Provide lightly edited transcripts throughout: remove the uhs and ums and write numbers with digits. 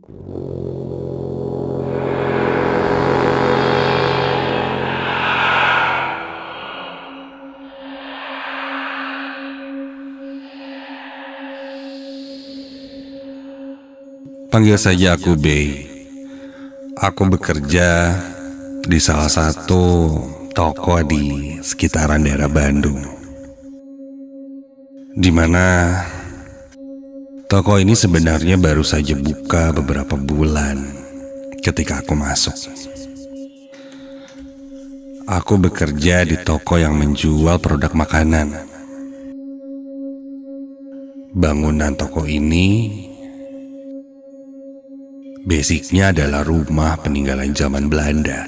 Panggil saja aku Bey. Aku bekerja di salah satu toko di sekitaran daerah Bandung, di mana toko ini sebenarnya baru saja buka beberapa bulan ketika aku masuk. Aku bekerja di toko yang menjual produk makanan. Bangunan toko ini basicnya adalah rumah peninggalan zaman Belanda.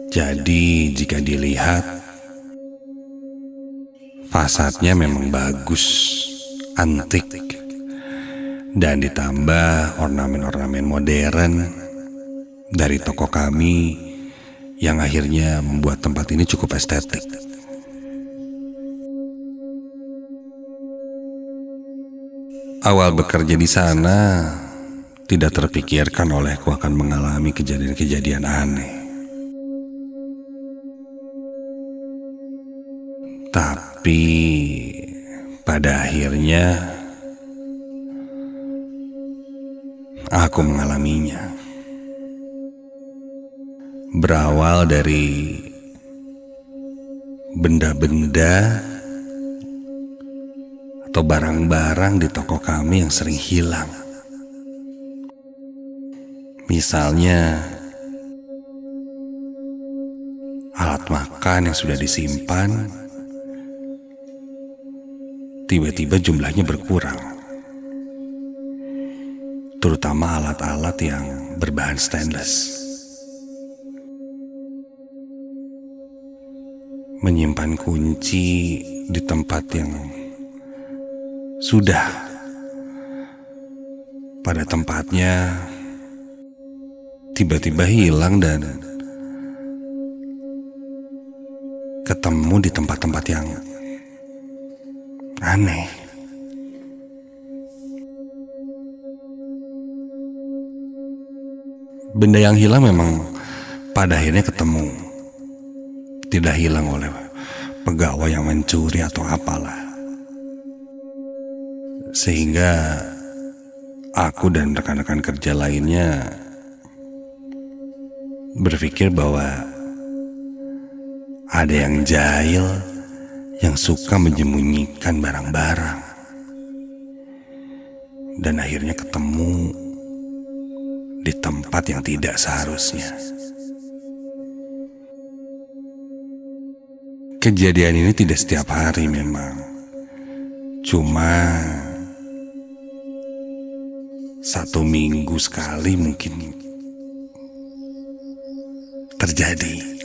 Jadi jika dilihat, fasadnya memang bagus, antik, dan ditambah ornamen-ornamen modern dari toko kami yang akhirnya membuat tempat ini cukup estetik. Awal bekerja di sana, tidak terpikirkan olehku akan mengalami kejadian-kejadian aneh. Tapi pada akhirnya aku mengalaminya. Berawal dari benda-benda atau barang-barang di toko kami yang sering hilang. Misalnya alat makan yang sudah disimpan tiba-tiba jumlahnya berkurang, terutama alat-alat yang berbahan stainless. Menyimpan kunci di tempat yang sudah pada tempatnya tiba-tiba hilang dan ketemu di tempat-tempat yang aneh. Benda yang hilang memang pada akhirnya ketemu, tidak hilang oleh pegawai yang mencuri atau apalah. Sehingga aku dan rekan-rekan kerja lainnya berpikir bahwa ada yang jahil yang suka menyembunyikan barang-barang, dan akhirnya ketemu di tempat yang tidak seharusnya. Kejadian ini tidak setiap hari memang, cuma 1 minggu sekali mungkin terjadi.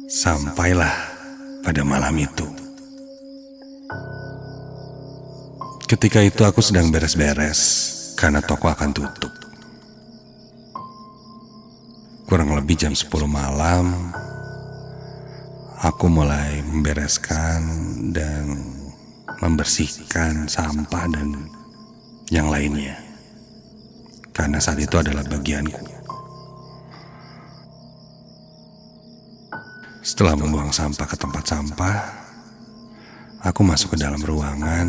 Sampailah pada malam itu. Ketika itu aku sedang beres-beres karena toko akan tutup. Kurang lebih jam 10 malam, aku mulai membereskan dan membersihkan sampah dan yang lainnya, karena saat itu adalah bagianku. Setelah membuang sampah ke tempat sampah, aku masuk ke dalam ruangan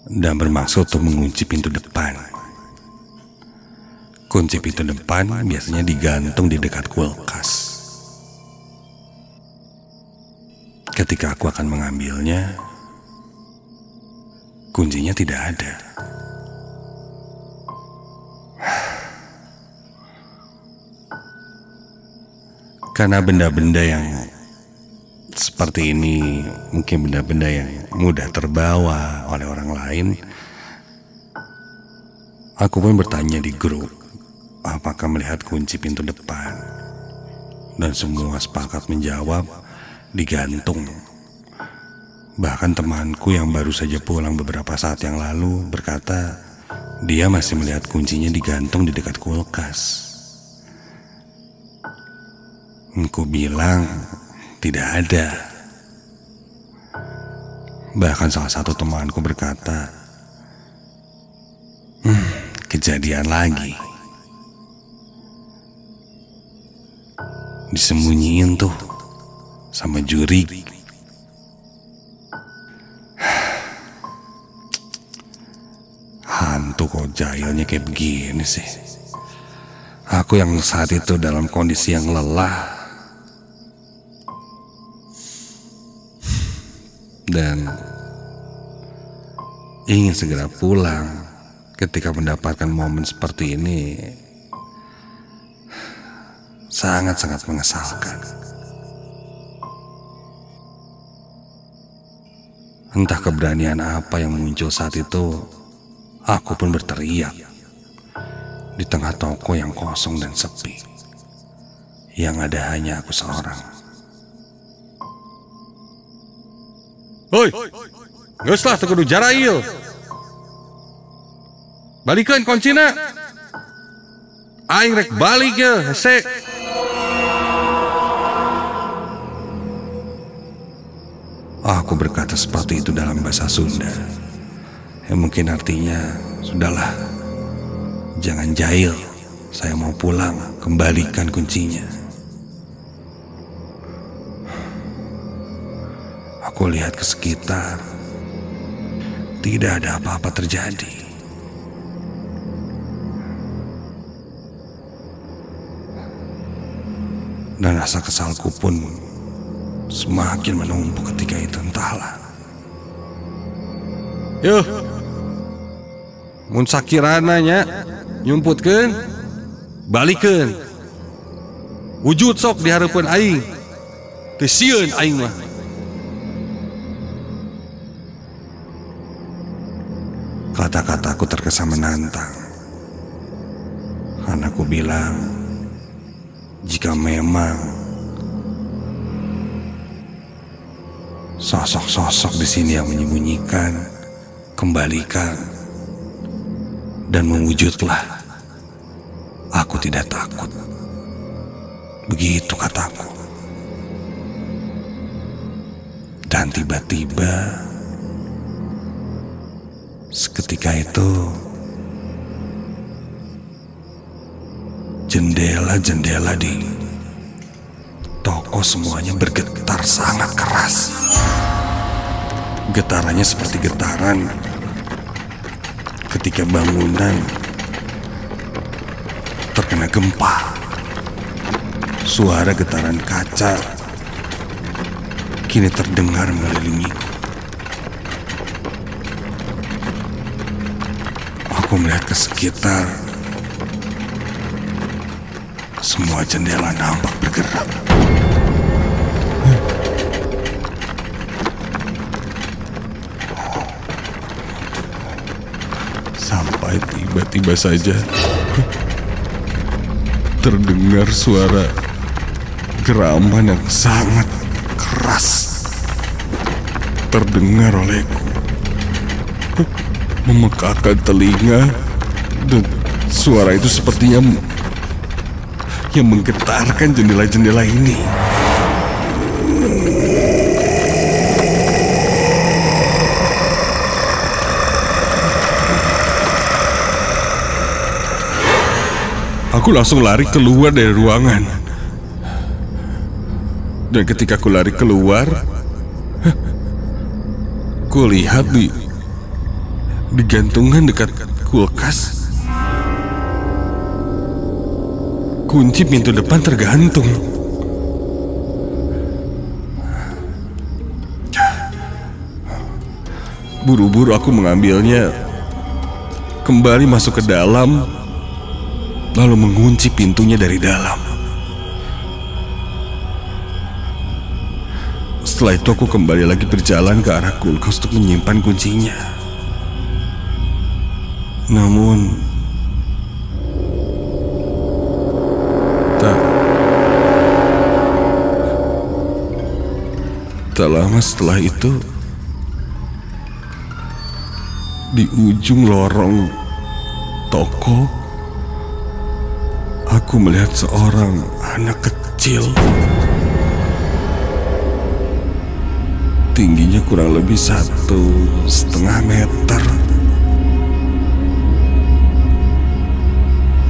dan bermaksud untuk mengunci pintu depan. Kunci pintu depan biasanya digantung di dekat kulkas. Ketika aku akan mengambilnya, kuncinya tidak ada. Karena benda-benda yang seperti ini mungkin benda-benda yang mudah terbawa oleh orang lain, aku pun bertanya di grup apakah melihat kunci pintu depan, dan semua sepakat menjawab digantung. Bahkan temanku yang baru saja pulang beberapa saat yang lalu berkata dia masih melihat kuncinya digantung di dekat kulkas. Aku bilang tidak ada. Bahkan salah satu temanku berkata, kejadian lagi. Disembunyiin tuh sama juri. Hantu kok jahilnya kayak begini sih. Aku yang saat itu dalam kondisi yang lelah dan ingin segera pulang, ketika mendapatkan momen seperti ini sangat-sangat mengesalkan. Entah keberanian apa yang muncul saat itu, aku pun berteriak di tengah toko yang kosong dan sepi, yang ada hanya aku seorang. Hoi, geus lah teu kudu jarail. Balikeun kuncina. Aing rek balik ya, hese. Aku berkata seperti itu dalam bahasa Sunda, yang mungkin artinya, sudahlah, jangan jahil, saya mau pulang, kembalikan kuncinya. Aku lihat ke sekitar, tidak ada apa-apa terjadi. Dan rasa kesalku pun semakin menumpuk ketika itu, entahlah. Yuh, mun sakirana nya nyumputkeun, balikeun. Wujud sok di hareupeun aing. Teu sieun aing mah. Kata-kataku terkesan menantang, karena aku bilang, jika memang sosok-sosok di sini yang menyembunyikan, kembalikan dan mewujudlah. Aku tidak takut. Begitu kataku. Dan tiba-tiba seketika itu jendela-jendela di toko semuanya bergetar sangat keras. Getarannya seperti getaran ketika bangunan terkena gempa. Suara getaran kaca kini terdengar mengelilingiku. Aku melihat ke sekitar, semua jendela nampak bergerak. Sampai tiba-tiba saja terdengar suara geraman yang sangat keras terdengar olehku, memekakkan telinga, dan suara itu sepertinya yang menggetarkan jendela-jendela ini. Aku langsung lari keluar dari ruangan. Dan ketika aku lari keluar, ku lihat di gantungan dekat kulkas, kunci pintu depan tergantung. Buru-buru aku mengambilnya, kembali masuk ke dalam, lalu mengunci pintunya dari dalam. Setelah itu aku kembali lagi berjalan ke arah kulkas untuk menyimpan kuncinya. Namun tak lama setelah itu, di ujung lorong toko, aku melihat seorang anak kecil tingginya kurang lebih 1,5 meter.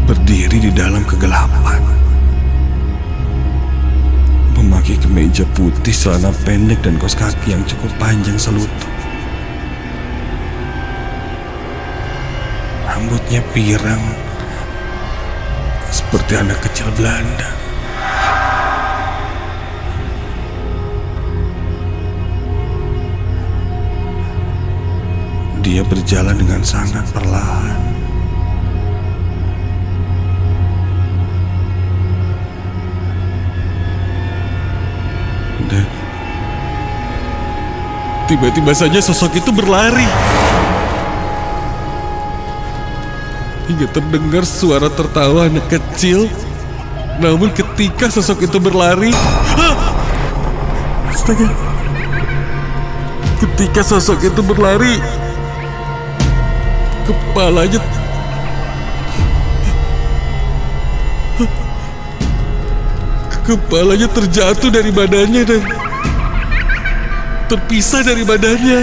Berdiri di dalam kegelapan, memakai kemeja putih, celana pendek, dan kaos kaki yang cukup panjang selutut. Rambutnya pirang seperti anak kecil Belanda. Dia berjalan dengan sangat perlahan. Dan tiba-tiba saja sosok itu berlari. Hingga terdengar suara tertawa anak kecil. Namun ketika sosok itu berlari, astaga! Ketika sosok itu berlari, kepalanya terjatuh dari badannya dan terpisah dari badannya.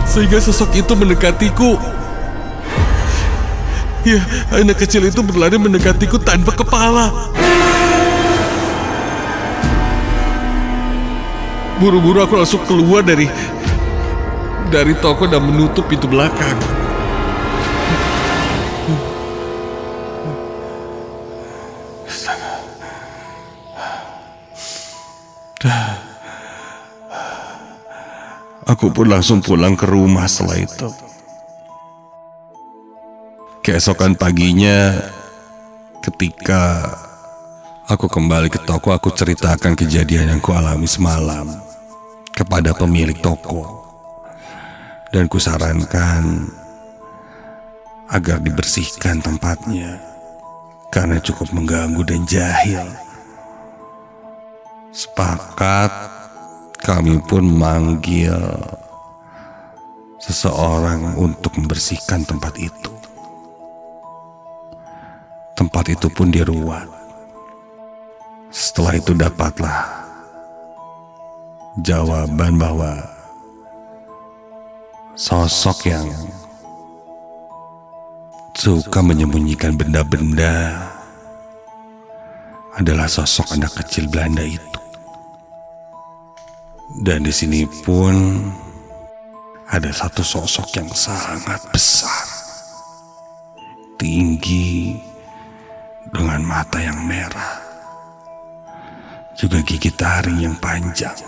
Sehingga sosok itu mendekatiku. Ya, anak kecil itu berlari mendekatiku tanpa kepala. Buru-buru aku langsung keluar dari toko dan menutup pintu belakang. Aku pun langsung pulang ke rumah setelah itu. Keesokan paginya, ketika aku kembali ke toko, aku ceritakan kejadian yang kualami semalam kepada pemilik toko. Dan kusarankan agar dibersihkan tempatnya karena cukup mengganggu dan jahil. Sepakat, kami pun memanggil seseorang untuk membersihkan tempat itu. Tempat itu pun diruat. Setelah itu dapatlah jawaban bahwa sosok yang suka menyembunyikan benda-benda adalah sosok anak kecil Belanda itu. Dan di sini pun ada satu sosok yang sangat besar, tinggi, dengan mata yang merah, juga gigi taring yang panjang,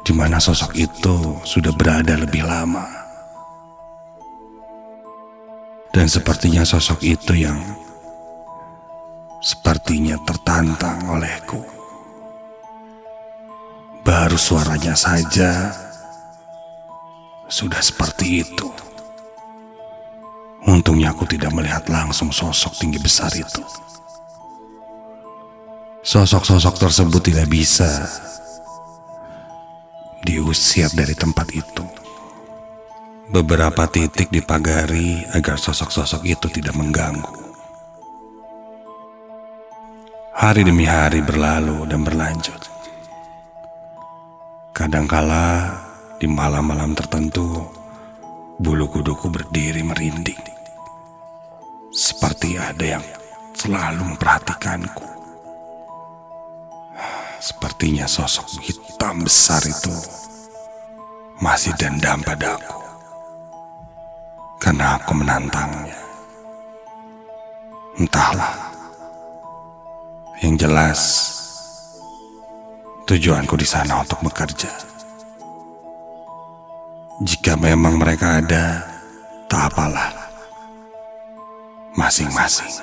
di mana sosok itu sudah berada lebih lama. Dan sepertinya sosok itu yang sepertinya tertantang olehku. Baru suaranya saja sudah seperti itu. Untungnya aku tidak melihat langsung sosok tinggi besar itu. Sosok-sosok tersebut tidak bisa diusir dari tempat itu. Beberapa titik dipagari agar sosok-sosok itu tidak mengganggu. Hari demi hari berlalu dan berlanjut. Kadangkala di malam-malam tertentu, bulu kuduku berdiri merinding. Seperti ada yang selalu memperhatikanku. Sepertinya sosok hitam besar itu masih dendam padaku karena aku menantangnya. Entahlah. Yang jelas, tujuanku di sana untuk bekerja. Jika memang mereka ada, tak apalah. Masing-masing.